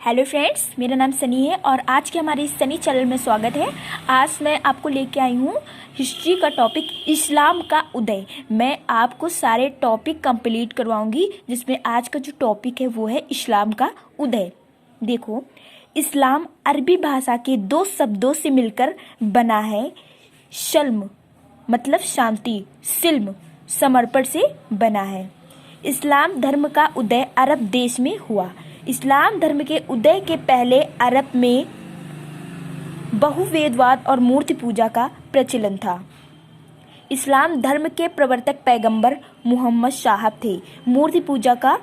Hello friends, मेरा नाम सनी है और आज के हमारे इस सनी चैनल में स्वागत है। आज मैं आपको लेके आई हूँ हिस्ट्री का टॉपिक इस्लाम का उदय। मैं आपको सारे टॉपिक कंप्लीट करवाऊंगी, जिसमें आज का जो टॉपिक है वो है इस्लाम का उदय। देखो, इस्लाम अरबी भाषा के दो शब्दों से मिलकर बना है। शल्म मतलब शांति, सिल्म समर्पण से बना है। इस्लाम धर्म का उदय अरब देश में हुआ। इस्लाम धर्म के उदय के पहले अरब में बहुवेदवाद और मूर्ति पूजा का प्रचलन था। इस्लाम धर्म के प्रवर्तक पैगंबर मोहम्मद साहब थे। मूर्ति पूजा का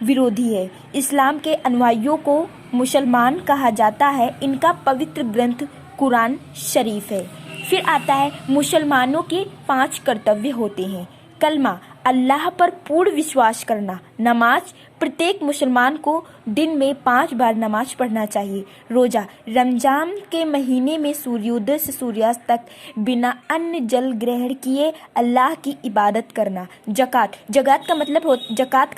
विरोधी है। इस्लाम के अनुयायियों को मुसलमान कहा जाता है। इनका पवित्र ग्रंथ कुरान शरीफ है। फिर आता है मुसलमानों के 5 कर्तव्य होते हैं। कलमा, अल्लाह पर पूर्ण विश्वास करना। नमाज, प्रत्येक मुसलमान को दिन में 5 बार नमाज पढ़ना चाहिए। रोज़ा, रमजान के महीने में सूर्योदय से सूर्यास्त तक बिना अन्न जल ग्रहण किए अल्लाह की इबादत करना। जकात का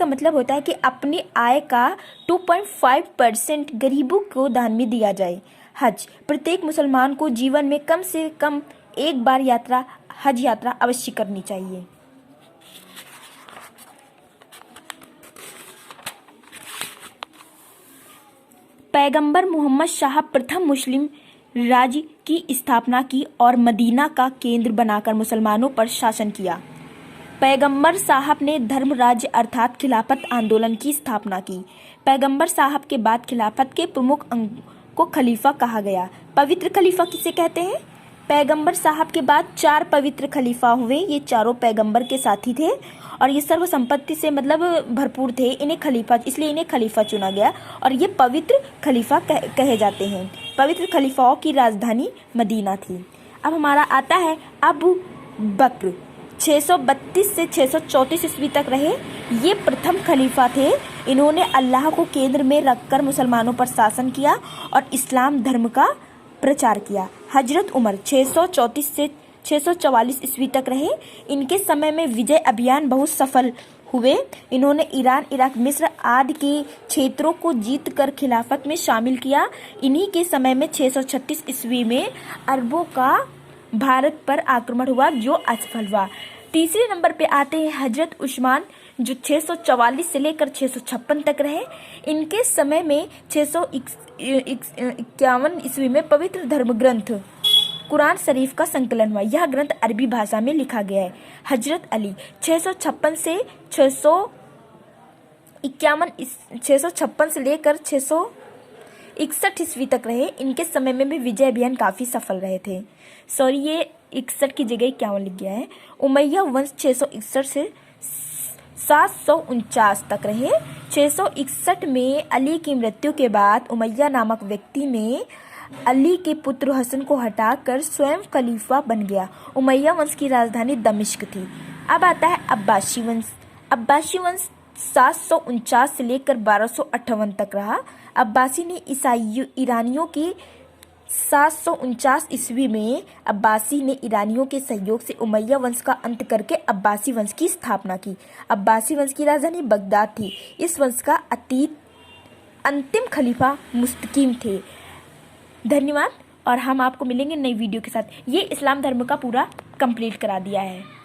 मतलब होता है कि अपनी आय का 2.5% गरीबों को दान में दिया जाए। हज, प्रत्येक मुसलमान को जीवन में कम से कम एक बार हज यात्रा अवश्य करनी चाहिए। पैगंबर मोहम्मद साहब प्रथम मुस्लिम राज्य की स्थापना की और मदीना का केंद्र बनाकर मुसलमानों पर शासन किया। पैगंबर साहब ने धर्म राज्य अर्थात खिलाफत आंदोलन की स्थापना की। पैगंबर साहब के बाद खिलाफत के प्रमुख अंग को खलीफा कहा गया। पवित्र खलीफा किसे कहते हैं? पैगंबर साहब के बाद 4 पवित्र खलीफा हुए। ये चारों पैगंबर के साथी थे और ये सर्व संपत्ति से भरपूर थे। इसलिए इन्हें खलीफा चुना गया और ये पवित्र खलीफा कहे जाते हैं। पवित्र खलीफाओं की राजधानी मदीना थी। अब हमारा आता है अबू बकर। 632 से 634 ईस्वी तक रहे। ये प्रथम खलीफा थे। इन्होंने अल्लाह को केंद्र में रखकर मुसलमानों पर शासन किया और इस्लाम धर्म का प्रचार किया। हजरत उमर 634 से 644 ईस्वी तक रहे। इनके समय में विजय अभियान बहुत सफल हुए। इन्होंने ईरान, इराक, मिस्र आदि के क्षेत्रों को जीतकर खिलाफत में शामिल किया। इन्हीं के समय में 636 ईस्वी में अरबों का भारत पर आक्रमण हुआ, जो असफल हुआ। तीसरे नंबर पे आते हैं हजरत उस्मान, जो 644 से लेकर 656 तक रहे। इनके समय में 651 ईस्वी में पवित्र धर्म ग्रंथ कुरान शरीफ का संकलन हुआ। यह ग्रंथ अरबी भाषा में लिखा गया है। हजरत अली 656 से लेकर 661 ईस्वी तक रहे। इनके समय में भी विजय अभियान काफी सफल रहे थे। सॉरी, ये 61 की जगह 51 लिख गया है। उमैया वंश 661 से 749 तक रहे। 661 में अली की मृत्यु के बाद उमैया नामक व्यक्ति ने अली के पुत्र हसन को हटाकर स्वयं खलीफा बन गया। उमैया वंश की राजधानी दमिश्क थी। अब आता है अब्बासी वंश। अब्बासी वंश 749 से लेकर 1258 तक रहा। अब्बासी ने ईरानियों की 749 ईस्वी में अब्बासी ने ईरानियों के सहयोग से उमैया वंश का अंत करके अब्बासी वंश की स्थापना की। अब्बासी वंश की राजधानी बगदाद थी। इस वंश का अंतिम खलीफा मुस्तकीम थे। धन्यवाद, और हम आपको मिलेंगे नई वीडियो के साथ। ये इस्लाम धर्म का पूरा कंप्लीट करा दिया है।